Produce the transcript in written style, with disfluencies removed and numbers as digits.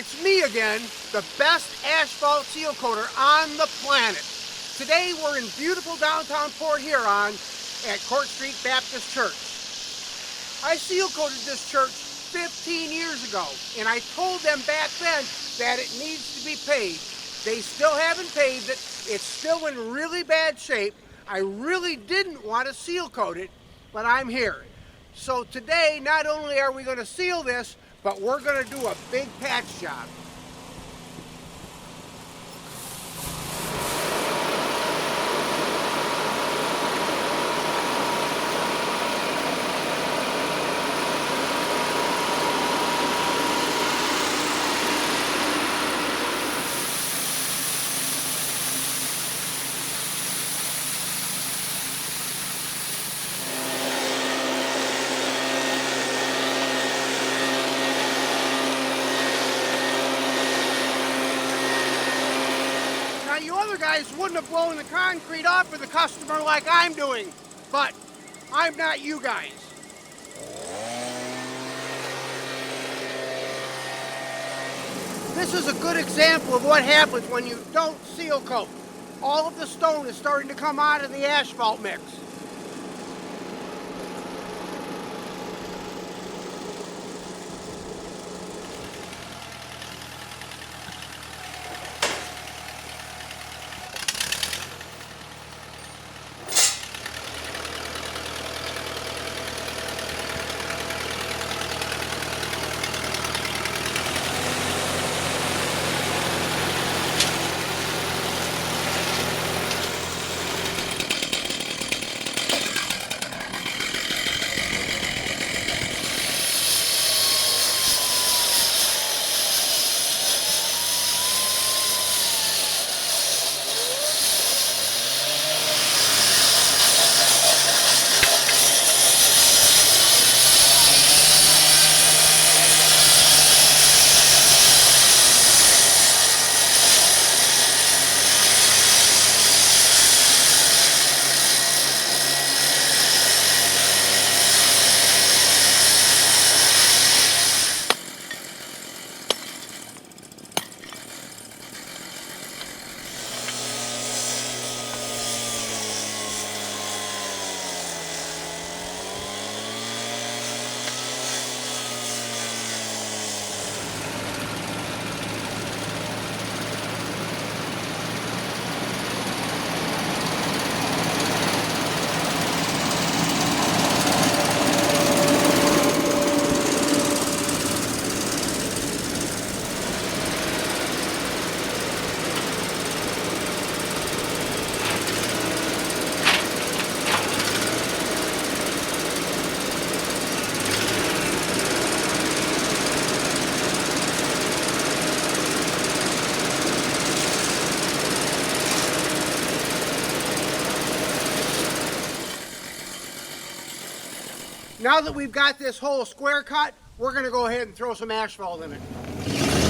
it's me again, the best asphalt seal coater on the planet. Today we're in beautiful downtown Port Huron at Court Street Baptist Church. I seal coated this church 15 years ago, and I told them back then that it needs to be paved. They still haven't paved it. It's still in really bad shape. I really didn't want to seal coat it, but I'm here. So today, not only are we going to seal this, but we're going to do a big patch job. Now, you other guys wouldn't have blown the concrete off for the customer like I'm doing, but I'm not you guys. This is a good example of what happens when you don't seal coat. All of the stone is starting to come out of the asphalt mix. Now that we've got this hole square cut, we're going to go ahead and throw some asphalt in it.